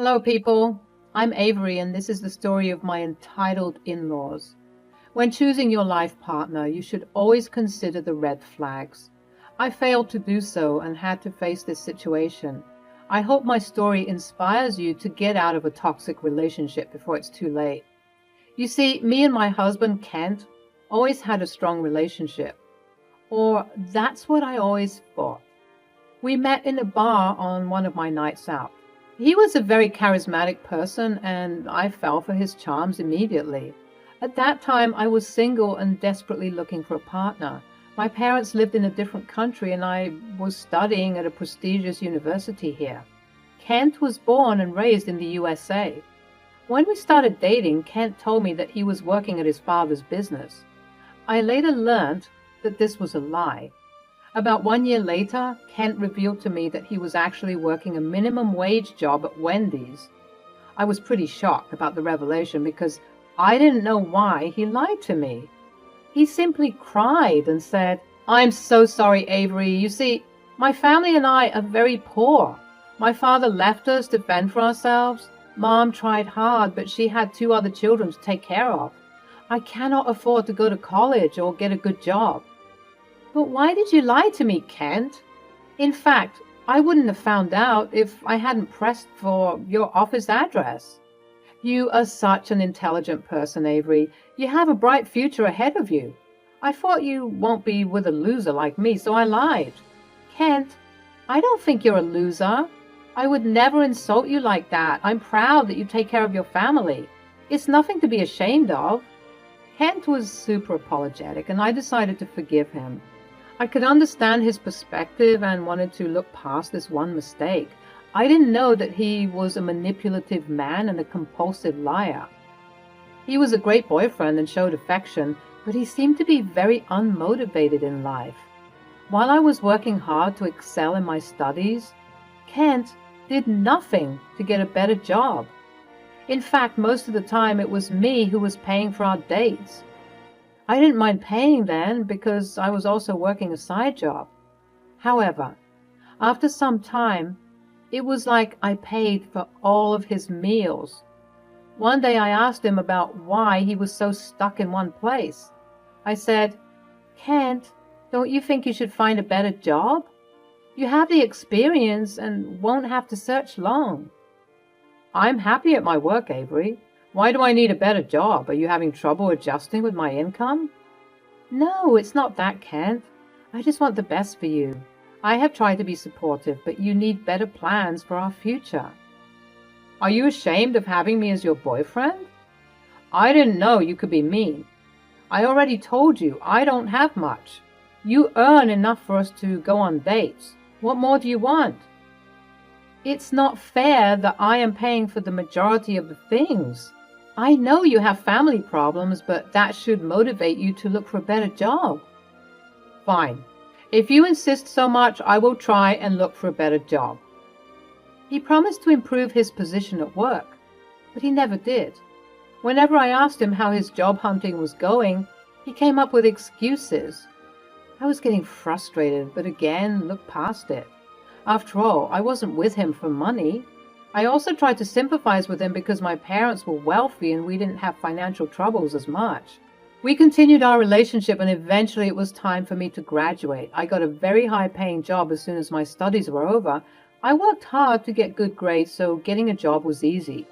Hello, people. I'm Avery, and this is the story of my entitled in-laws. When choosing your life partner, you should always consider the red flags. I failed to do so and had to face this situation. I hope my story inspires you to get out of a toxic relationship before it's too late. You see, me and my husband, Kent, always had a strong relationship. Or that's what I always thought. We met in a bar on one of my nights out. He was a very charismatic person, and I fell for his charms immediately. At that time, I was single and desperately looking for a partner. My parents lived in a different country, and I was studying at a prestigious university here. Kent was born and raised in the USA. When we started dating, Kent told me that he was working at his father's business. I later learned that this was a lie. About 1 year later, Kent revealed to me that he was actually working a minimum wage job at Wendy's. I was pretty shocked about the revelation because I didn't know why he lied to me. He simply cried and said, "I'm so sorry, Avery. You see, my family and I are very poor. My father left us to fend for ourselves. Mom tried hard, but she had 2 other children to take care of. I cannot afford to go to college or get a good job." "But why did you lie to me, Kent? In fact, I wouldn't have found out if I hadn't pressed for your office address." "You are such an intelligent person, Avery. You have a bright future ahead of you. I thought you won't be with a loser like me, so I lied." "Kent, I don't think you're a loser. I would never insult you like that. I'm proud that you take care of your family. It's nothing to be ashamed of." Kent was super apologetic, and I decided to forgive him. I could understand his perspective and wanted to look past this one mistake. I didn't know that he was a manipulative man and a compulsive liar. He was a great boyfriend and showed affection, but he seemed to be very unmotivated in life. While I was working hard to excel in my studies, Kent did nothing to get a better job. In fact, most of the time it was me who was paying for our dates. I didn't mind paying then because I was also working a side job. However, after some time, it was like I paid for all of his meals. One day I asked him about why he was so stuck in one place. I said, "Kent, don't you think you should find a better job? You have the experience and won't have to search long." "I'm happy at my work, Avery. Why do I need a better job? Are you having trouble adjusting with my income?" "No, it's not that, Kent. I just want the best for you. I have tried to be supportive, but you need better plans for our future." "Are you ashamed of having me as your boyfriend?" "I didn't know you could be mean. I already told you I don't have much. You earn enough for us to go on dates. What more do you want?" "It's not fair that I am paying for the majority of the things. I know you have family problems, but that should motivate you to look for a better job." "Fine. If you insist so much, I will try and look for a better job." He promised to improve his position at work, but he never did. Whenever I asked him how his job hunting was going, he came up with excuses. I was getting frustrated, but again, looked past it. After all, I wasn't with him for money. I also tried to sympathize with him because my parents were wealthy and we didn't have financial troubles as much. We continued our relationship, and eventually it was time for me to graduate. I got a very high-paying job as soon as my studies were over. I worked hard to get good grades, so getting a job was easy.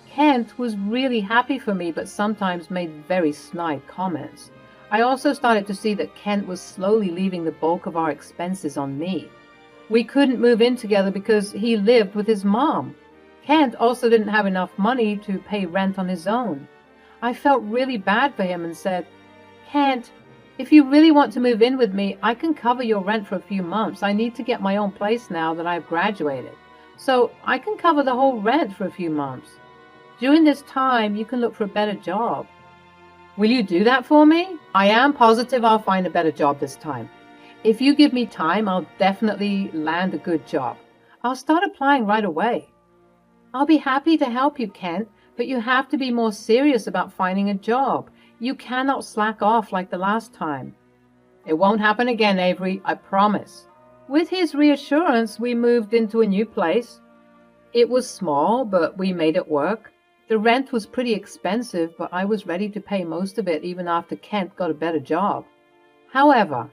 Kent was really happy for me, but sometimes made very snide comments. I also started to see that Kent was slowly leaving the bulk of our expenses on me. We couldn't move in together because he lived with his mom. Kent also didn't have enough money to pay rent on his own. I felt really bad for him and said, "Kent, if you really want to move in with me, I can cover your rent for a few months. I need to get my own place now that I've graduated. So I can cover the whole rent for a few months. During this time, you can look for a better job. Will you do that for me? I am positive I'll find a better job this time. If you give me time, I'll definitely land a good job. I'll start applying right away." "I'll be happy to help you, Kent, but you have to be more serious about finding a job. You cannot slack off like the last time." "It won't happen again, Avery, I promise." With his reassurance, we moved into a new place. It was small, but we made it work. The rent was pretty expensive, but I was ready to pay most of it even after Kent got a better job. However,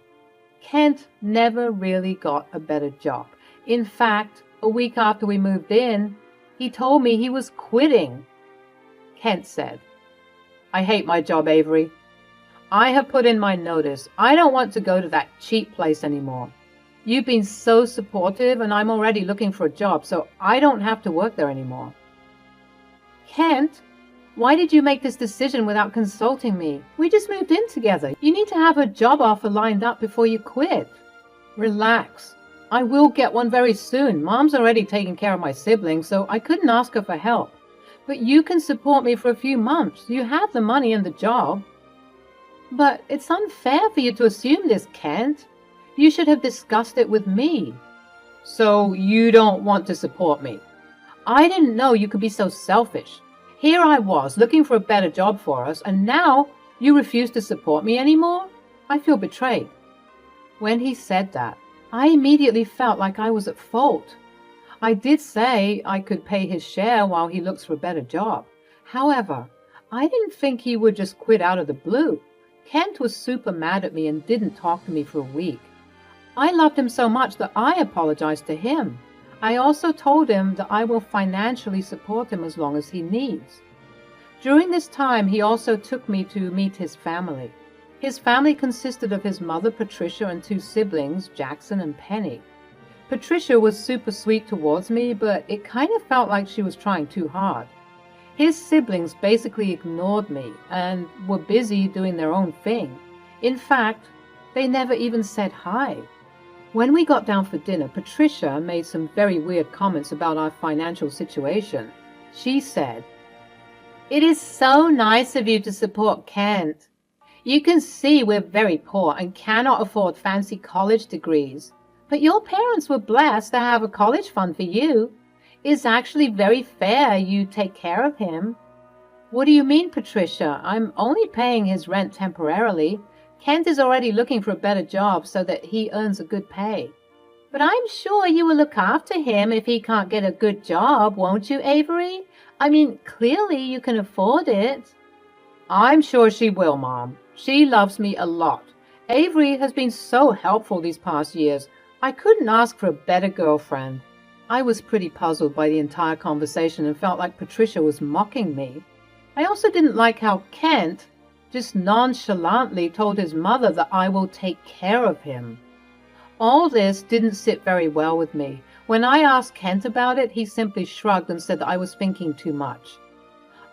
Kent never really got a better job. In fact, a week after we moved in, he told me he was quitting. Kent said, "I hate my job, Avery. I have put in my notice. I don't want to go to that cheap place anymore. You've been so supportive, and I'm already looking for a job, so I don't have to work there anymore." Kent, why did you make this decision without consulting me? We just moved in together. You need to have a job offer lined up before you quit. Relax. I will get one very soon. Mom's already taking care of my siblings, so I couldn't ask her for help. But you can support me for a few months. You have the money and the job. But it's unfair for you to assume this, Kent. You should have discussed it with me. So you don't want to support me? I didn't know you could be so selfish. Here I was, looking for a better job for us, and now you refuse to support me anymore? I feel betrayed. When he said that, I immediately felt like I was at fault. I did say I could pay his share while he looks for a better job. However, I didn't think he would just quit out of the blue. Kent was super mad at me and didn't talk to me for a week. I loved him so much that I apologized to him. I also told him that I will financially support him as long as he needs. During this time, he also took me to meet his family. His family consisted of his mother, Patricia, and two siblings, Jackson and Penny. Patricia was super sweet towards me, but it kind of felt like she was trying too hard. His siblings basically ignored me and were busy doing their own thing. In fact, they never even said hi. When we got down for dinner, Patricia made some very weird comments about our financial situation. She said, "It is so nice of you to support Kent. You can see we're very poor and cannot afford fancy college degrees. But your parents were blessed to have a college fund for you. It's actually very fair you take care of him." "What do you mean, Patricia? I'm only paying his rent temporarily. Kent is already looking for a better job so that he earns a good pay." "But I'm sure you will look after him if he can't get a good job, won't you, Avery? I mean, clearly you can afford it." "I'm sure she will, Mom. She loves me a lot. Avery has been so helpful these past years. I couldn't ask for a better girlfriend." I was pretty puzzled by the entire conversation and felt like Patricia was mocking me. I also didn't like how Kent just nonchalantly told his mother that I will take care of him. All this didn't sit very well with me. When I asked Kent about it, he simply shrugged and said that I was thinking too much.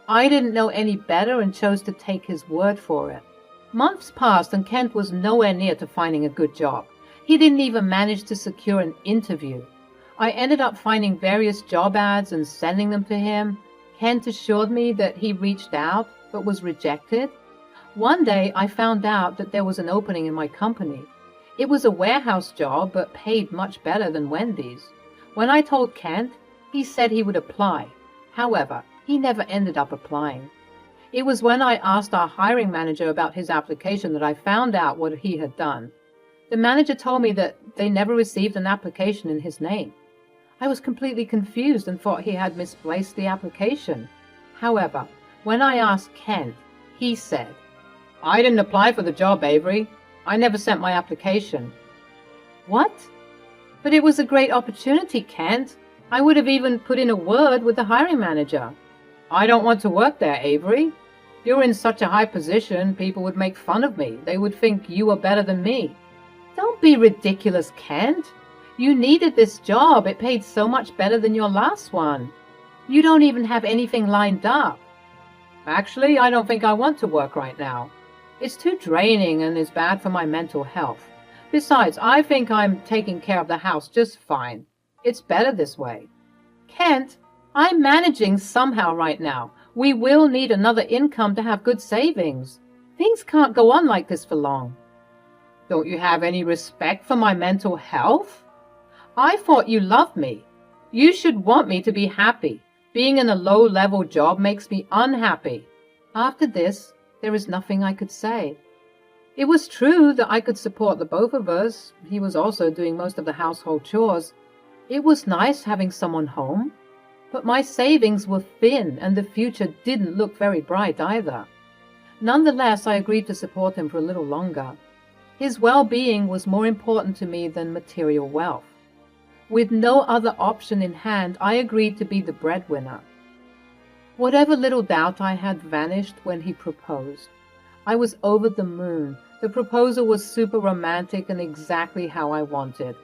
I didn't know any better and chose to take his word for it. Months passed and Kent was nowhere near to finding a good job. He didn't even manage to secure an interview. I ended up finding various job ads and sending them to him. Kent assured me that he reached out but was rejected. One day I found out that there was an opening in my company. It was a warehouse job but paid much better than Wendy's. When I told Kent, he said he would apply. However, he never ended up applying. It was when I asked our hiring manager about his application that I found out what he had done. The manager told me that they never received an application in his name. I was completely confused and thought he had misplaced the application. However, when I asked Kent, he said, "I didn't apply for the job, Avery. I never sent my application." "What? But it was a great opportunity, Kent. I would have even put in a word with the hiring manager." "I don't want to work there, Avery. You're in such a high position, people would make fun of me. They would think you are better than me." "Don't be ridiculous, Kent. You needed this job. It paid so much better than your last one. You don't even have anything lined up." "Actually, I don't think I want to work right now. It's too draining and is bad for my mental health. Besides, I think I'm taking care of the house just fine. It's better this way." "Kent, I'm managing somehow right now. We will need another income to have good savings. Things can't go on like this for long." "Don't you have any respect for my mental health? I thought you loved me. You should want me to be happy. Being in a low-level job makes me unhappy." After this, there is nothing I could say. It was true that I could support the both of us. He was also doing most of the household chores. It was nice having someone home. But my savings were thin, and the future didn't look very bright either. Nonetheless, I agreed to support him for a little longer. His well-being was more important to me than material wealth. With no other option in hand, I agreed to be the breadwinner. Whatever little doubt I had vanished when he proposed. I was over the moon. The proposal was super romantic and exactly how I wanted.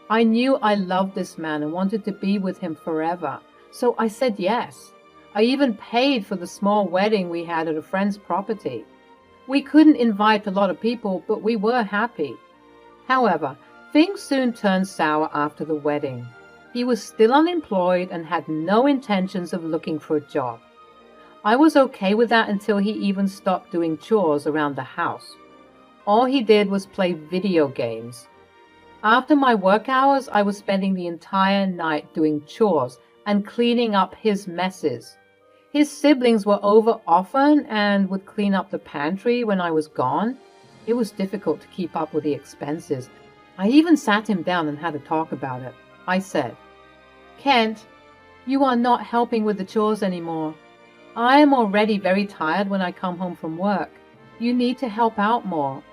I knew I loved this man and wanted to be with him forever, so I said yes. I even paid for the small wedding we had at a friend's property. We couldn't invite a lot of people, but we were happy. However, things soon turned sour after the wedding. He was still unemployed and had no intentions of looking for a job. I was okay with that until he even stopped doing chores around the house. All he did was play video games. After my work hours, I was spending the entire night doing chores and cleaning up his messes. His siblings were over often and would clean up the pantry when I was gone. It was difficult to keep up with the expenses. I even sat him down and had a talk about it. I said, "Kent, you are not helping with the chores anymore. I am already very tired when I come home from work. You need to help out more."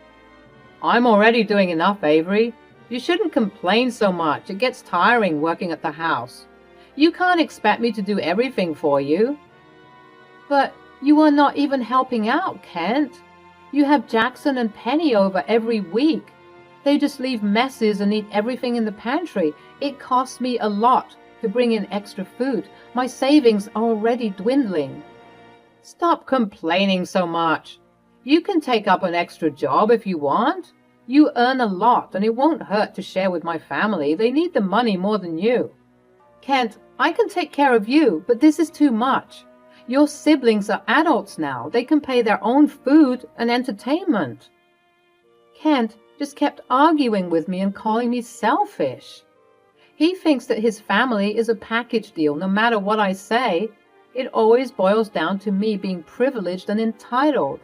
"I'm already doing enough, Avery. You shouldn't complain so much. It gets tiring working at the house. You can't expect me to do everything for you." "But you are not even helping out, Kent. You have Jackson and Penny over every week. They just leave messes and eat everything in the pantry. It costs me a lot to bring in extra food. My savings are already dwindling." "Stop complaining so much. You can take up an extra job if you want. You earn a lot, and it won't hurt to share with my family. They need the money more than you." "Kent, I can take care of you, but this is too much. Your siblings are adults now. They can pay their own food and entertainment." Kent just kept arguing with me and calling me selfish. He thinks that his family is a package deal. No matter what I say, it always boils down to me being privileged and entitled.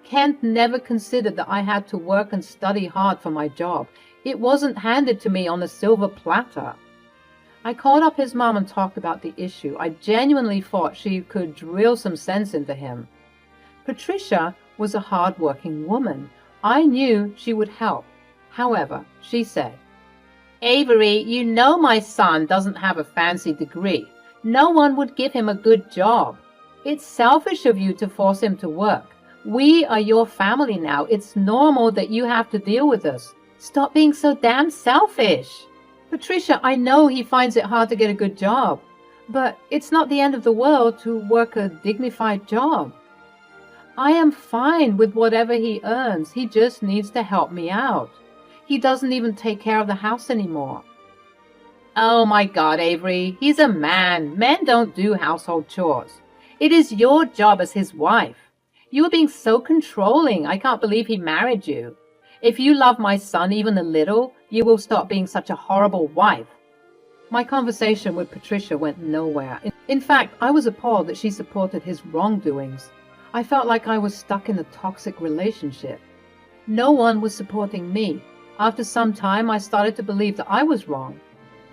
Kent never considered that I had to work and study hard for my job. It wasn't handed to me on a silver platter. I called up his mom and talked about the issue. I genuinely thought she could drill some sense into him. Patricia was a hard-working woman. I knew she would help. However, she said, "Avery, you know my son doesn't have a fancy degree. No one would give him a good job. It's selfish of you to force him to work. We are your family now. It's normal that you have to deal with us. Stop being so damn selfish." "Patricia, I know he finds it hard to get a good job, but it's not the end of the world to work a dignified job. I am fine with whatever he earns. He just needs to help me out. He doesn't even take care of the house anymore." "Oh my God, Avery, he's a man. Men don't do household chores. It is your job as his wife. You are being so controlling. I can't believe he married you. If you love my son even a little, you will stop being such a horrible wife." My conversation with Patricia went nowhere. In fact, I was appalled that she supported his wrongdoings. I felt like I was stuck in a toxic relationship. No one was supporting me. After some time, I started to believe that I was wrong.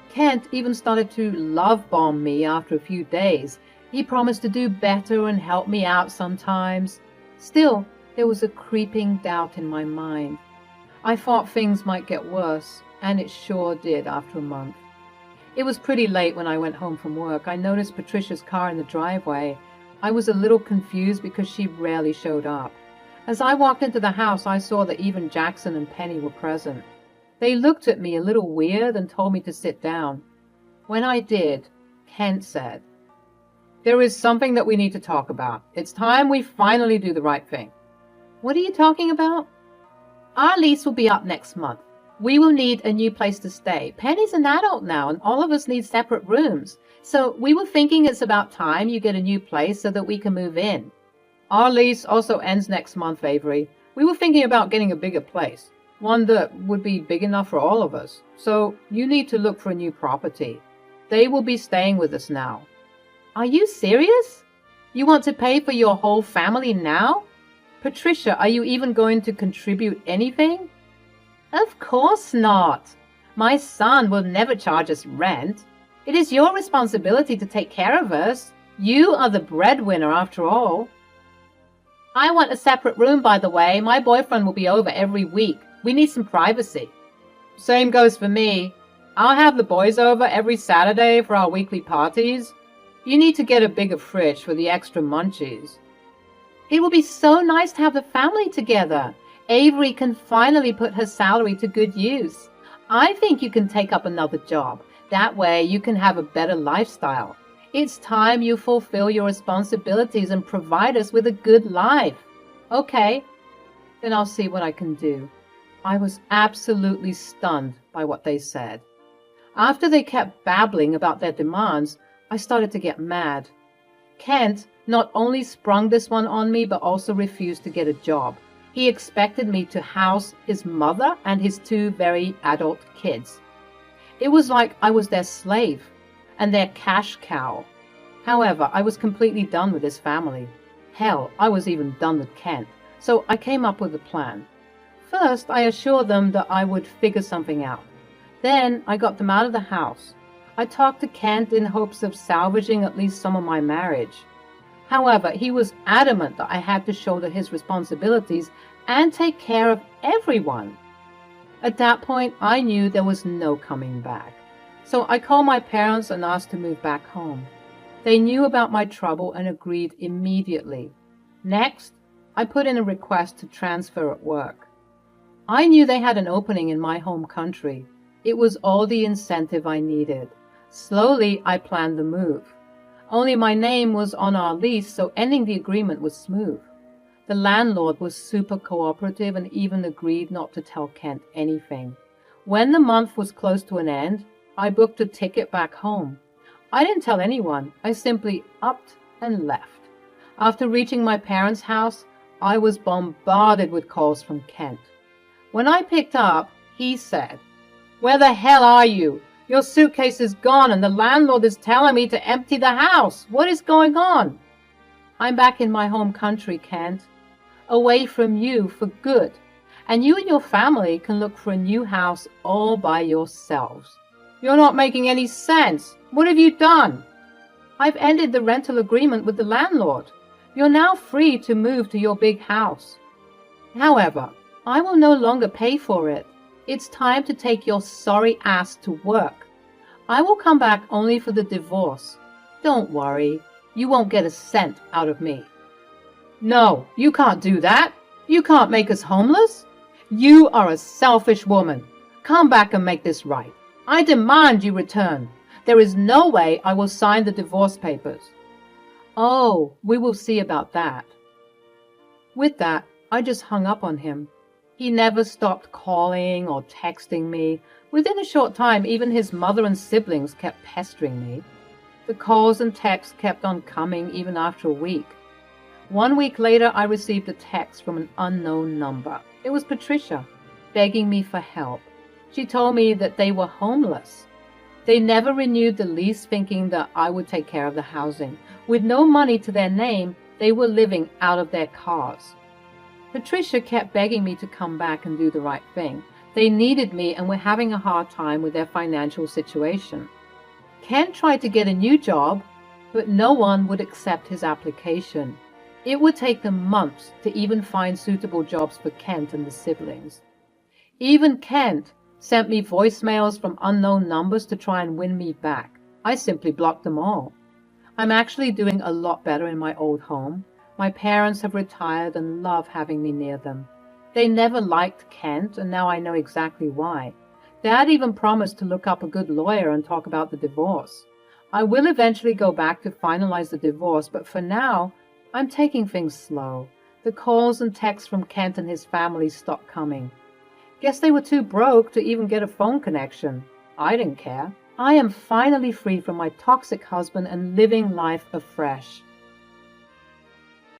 Kent even started to love-bomb me after a few days. He promised to do better and help me out sometimes. Still, there was a creeping doubt in my mind. I thought things might get worse, and it sure did after a month. It was pretty late when I went home from work. I noticed Patricia's car in the driveway. I was a little confused because she rarely showed up. As I walked into the house, I saw that even Jackson and Penny were present. They looked at me a little weird and told me to sit down. When I did, Kent said, "There is something that we need to talk about. It's time we finally do the right thing." "What are you talking about?" "Our lease will be up next month. We will need a new place to stay. Penny's an adult now, and all of us need separate rooms. So we were thinking it's about time you get a new place so that we can move in." "Our lease also ends next month, Avery. We were thinking about getting a bigger place, one that would be big enough for all of us. So you need to look for a new property. They will be staying with us now." "Are you serious? You want to pay for your whole family now? Patricia, are you even going to contribute anything?" "Of course not. My son will never charge us rent. It is your responsibility to take care of us. You are the breadwinner after all. I want a separate room, by the way. My boyfriend will be over every week. We need some privacy. Same goes for me. I'll have the boys over every Saturday for our weekly parties. You need to get a bigger fridge for the extra munchies. It will be so nice to have the family together. Avery can finally put her salary to good use. I think you can take up another job. That way you can have a better lifestyle. It's time you fulfill your responsibilities and provide us with a good life. Okay, then I'll see what I can do. I was absolutely stunned by what they said. After they kept babbling about their demands, I started to get mad. Kent not only sprung this one on me, but also refused to get a job. He expected me to house his mother and his two very adult kids. It was like I was their slave and their cash cow. However, I was completely done with this family. Hell, I was even done with Kent. So I came up with a plan. First, I assured them that I would figure something out. Then I got them out of the house. I talked to Kent in hopes of salvaging at least some of my marriage. However, he was adamant that I had to shoulder his responsibilities and take care of everyone. At that point, I knew there was no coming back. So I called my parents and asked to move back home. They knew about my trouble and agreed immediately. Next, I put in a request to transfer at work. I knew they had an opening in my home country. It was all the incentive I needed. Slowly, I planned the move. Only my name was on our lease, so ending the agreement was smooth. The landlord was super cooperative and even agreed not to tell Kent anything. When the month was close to an end, I booked a ticket back home. I didn't tell anyone. I simply upped and left. After reaching my parents' house, I was bombarded with calls from Kent. When I picked up, he said, "Where the hell are you? Your suitcase is gone and the landlord is telling me to empty the house. What is going on?" "I'm back in my home country, Kent. Away from you for good. And you and your family can look for a new house all by yourselves." "You're not making any sense. What have you done?" "I've ended the rental agreement with the landlord. You're now free to move to your big house. However, I will no longer pay for it. It's time to take your sorry ass to work. I will come back only for the divorce. Don't worry, you won't get a cent out of me." "No, you can't do that. You can't make us homeless. You are a selfish woman. Come back and make this right. I demand you return. There is no way I will sign the divorce papers." "Oh, we will see about that." With that, I just hung up on him. He never stopped calling or texting me. Within a short time, even his mother and siblings kept pestering me. The calls and texts kept on coming even after a week. 1 week later, I received a text from an unknown number. It was Patricia, begging me for help. She told me that they were homeless. They never renewed the lease, thinking that I would take care of the housing. With no money to their name, they were living out of their cars. Patricia kept begging me to come back and do the right thing. They needed me and were having a hard time with their financial situation. Ken tried to get a new job, but no one would accept his application. It would take them months to even find suitable jobs for Kent and the siblings. Even Kent sent me voicemails from unknown numbers to try and win me back. I simply blocked them all. I'm actually doing a lot better in my old home. My parents have retired and love having me near them. They never liked Kent, and now I know exactly why. Dad even promised to look up a good lawyer and talk about the divorce. I will eventually go back to finalize the divorce, but for now, I'm taking things slow. The calls and texts from Kent and his family stopped coming. Guess they were too broke to even get a phone connection. I didn't care. I am finally free from my toxic husband and living life afresh.